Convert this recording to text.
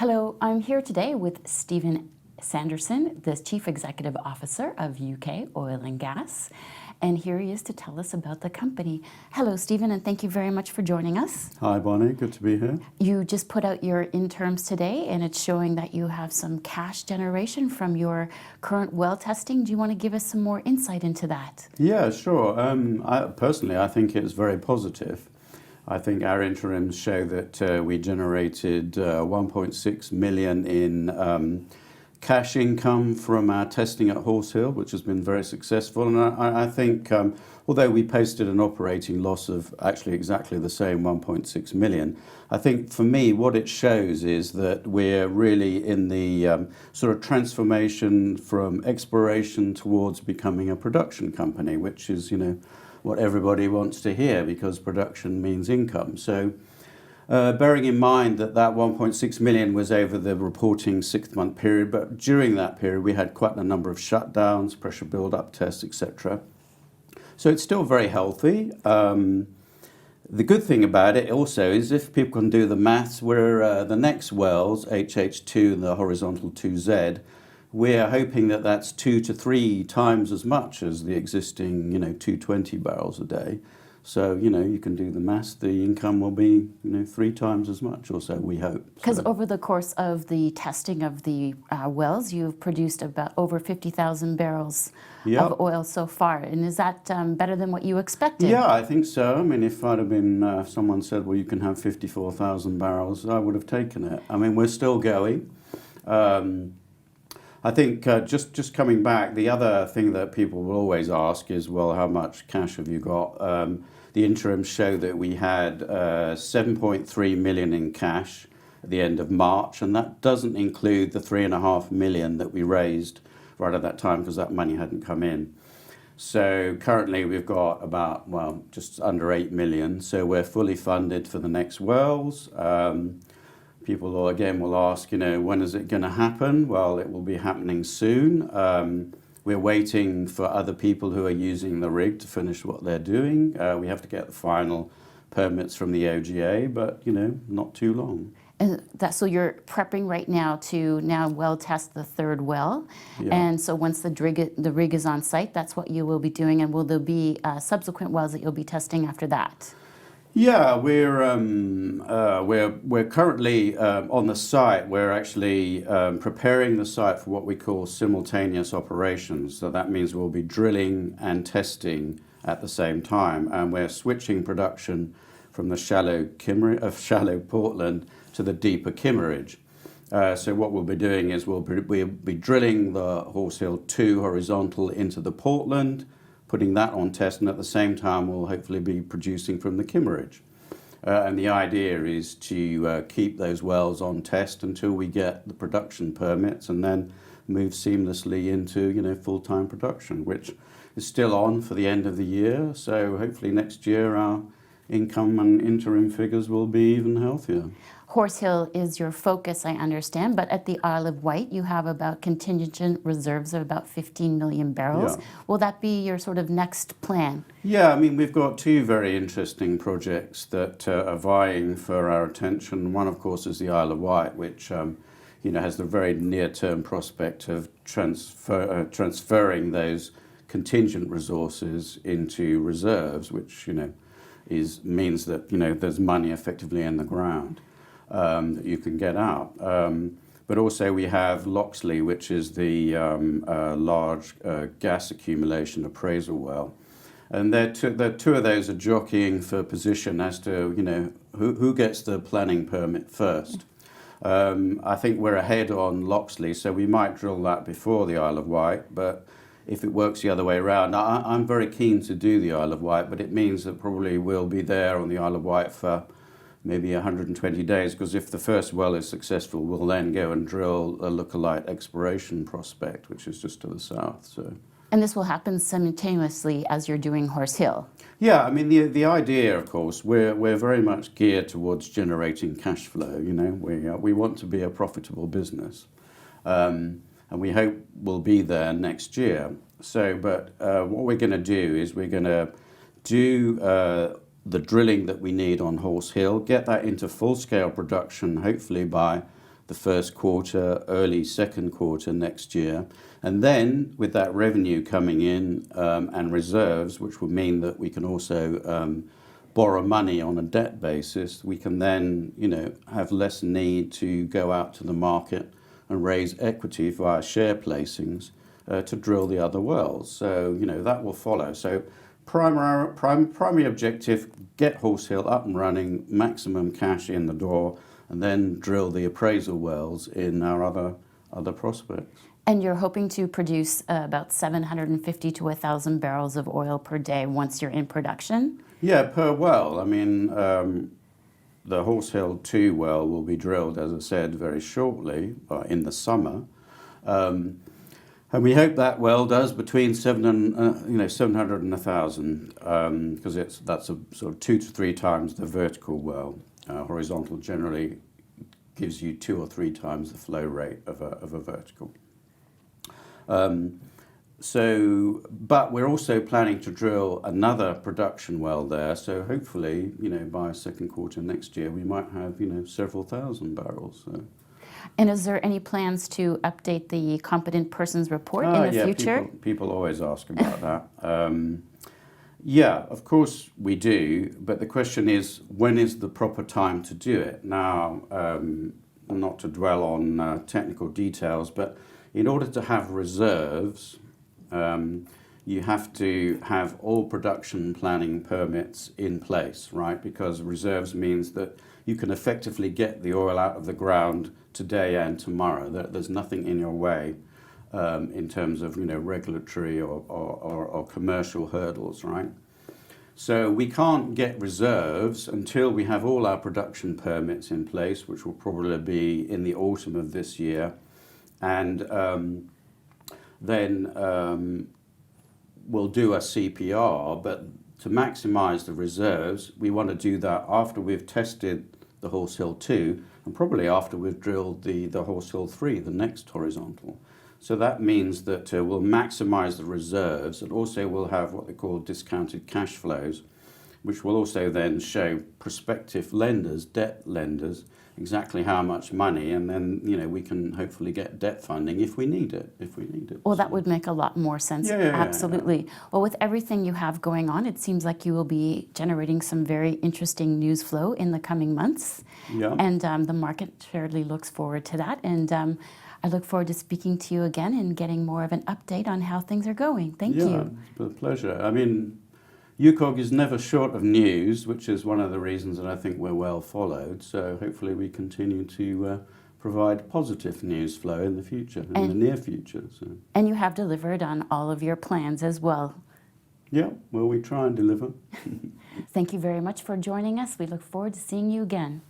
Hello, I'm here today with Stephen Sanderson, the Chief Executive Officer of UK Oil and Gas, and here he is to tell us about the company. Hello, Stephen, and thank you very much for joining us. Hi, Bonnie. Good to be here. You just put out your interims today, and it's showing that you have some cash generation from your current well testing. Do you want to give us some more insight into that? Yeah, sure. Personally, I think it's very positive. I think our interims show that we generated 1.6 million in cash income from our testing at Horse Hill, which has been very successful. And I think, although we posted an operating loss of actually exactly the same 1.6 million, I think for me what it shows is that we're really in the sort of transformation from exploration towards becoming a production company, which is, what everybody wants to hear, because production means income. So bearing in mind that 1.6 million was over the reporting 6-month period, but during that period we had quite a number of shutdowns, pressure build-up tests, etc. So it's still very healthy. The good thing about it also is, if people can do the maths, we're the next wells, HH2 and the horizontal 2Z, we're hoping that that's 2 to 3 times as much as the existing, 220 barrels a day. So, you can do the maths. The income will be, 3 times as much or so, we hope. Because over the course of the testing of the wells, you've produced about over 50,000 barrels of oil so far. And is that better than what you expected? Yeah, I think so. I mean, if I'd have been, if someone said, well, you can have 54,000 barrels, I would have taken it. I mean, we're still going. I think just coming back, the other thing that people will always ask is, well, how much cash have you got? The interims show that we had 7.3 million in cash at the end of March, and that doesn't include the 3.5 million that we raised right at that time, because that money hadn't come in. So currently we've got about, just under 8 million. So we're fully funded for the next wells. People will ask, when is it going to happen? Well, it will be happening soon. We're waiting for other people who are using the rig to finish what they're doing. We have to get the final permits from the OGA, but, not too long. And so you're prepping right now to well test the third well. Yeah. And so once the rig is on site, that's what you will be doing. And will there be subsequent wells that you'll be testing after that? Yeah, we're currently on the site. We're actually preparing the site for what we call simultaneous operations. So that means we'll be drilling and testing at the same time, and we're switching production from the shallow Portland to the deeper Kimmeridge. So what we'll be doing is we'll be drilling the Horse Hill 2 horizontal into the Portland, putting that on test, and at the same time we'll hopefully be producing from the Kimmeridge. And the idea is to keep those wells on test until we get the production permits, and then move seamlessly into full-time production, which is still on for the end of the year. So hopefully next year our income and interim figures will be even healthier. Horse Hill is your focus, I understand, but at the Isle of Wight you have about contingent reserves of about 15 million barrels. Yeah. Will that be your sort of next plan? Yeah, I mean, we've got 2 very interesting projects that are vying for our attention. One, of course, is the Isle of Wight, which has the very near-term prospect of transferring those contingent resources into reserves, which means that there's money effectively in the ground that you can get out. But also we have Loxley, which is the large gas accumulation appraisal well. And the 2 of those are jockeying for position as to who gets the planning permit first. I think we're ahead on Loxley, so we might drill that before the Isle of Wight, but if it works the other way around, I'm very keen to do the Isle of Wight, but it means that probably we'll be there on the Isle of Wight for maybe 120 days, because if the first well is successful, we'll then go and drill a lookalike exploration prospect, which is just to the south. So. And this will happen simultaneously as you're doing Horse Hill? Yeah, I mean, the idea, of course, we're very much geared towards generating cash flow. We want to be a profitable business, and we hope we'll be there next year. So, but what we're going to do is we're going to do the drilling that we need on Horse Hill, get that into full-scale production, hopefully by the first quarter, early second quarter next year. And then with that revenue coming in and reserves, which would mean that we can also borrow money on a debt basis, we can then, have less need to go out to the market and raise equity via share placings to drill the other wells. So, that will follow. So primary objective, get Horse Hill up and running, maximum cash in the door, and then drill the appraisal wells in our other prospects. And you're hoping to produce about 750 to 1,000 barrels of oil per day once you're in production? Yeah, per well. I mean, the Horse Hill 2 well will be drilled, as I said, very shortly, in the summer. And we hope that well does between 700 and 1,000, because that's a sort of 2 to 3 times the vertical well. Horizontal generally gives you 2 or 3 times the flow rate of a vertical. But we're also planning to drill another production well there. So hopefully, by second quarter next year, we might have, several thousand barrels. So. And is there any plans to update the competent persons report in the future? People always ask about that. Yeah, of course we do. But the question is, when is the proper time to do it? Now, not to dwell on technical details, but in order to have reserves, you have to have all production planning permits in place, right? Because reserves means that you can effectively get the oil out of the ground today and tomorrow. There's nothing in your way in terms of regulatory or commercial hurdles, right? So we can't get reserves until we have all our production permits in place, which will probably be in the autumn of this year. And then we'll do a CPR, but to maximize the reserves, we want to do that after we've tested the Horse Hill 2 and probably after we've drilled the Horse Hill 3, the next horizontal. So that means that we'll maximize the reserves, and also we'll have what they call discounted cash flows, which will also then show prospective lenders, debt lenders, exactly how much money, and then we can hopefully get debt funding if we need it. Well, that would make a lot more sense. Yeah, absolutely. Yeah. Well, with everything you have going on, it seems like you will be generating some very interesting news flow in the coming months. Yeah. And the market surely looks forward to that. And I look forward to speaking to you again and getting more of an update on how things are going. Thank you. Yeah, it's been a pleasure. I mean, UKOG is never short of news, which is one of the reasons that I think we're well followed. So hopefully we continue to provide positive news flow in the future, in the near future. So. And you have delivered on all of your plans as well. Yeah, well, we try and deliver. Thank you very much for joining us. We look forward to seeing you again.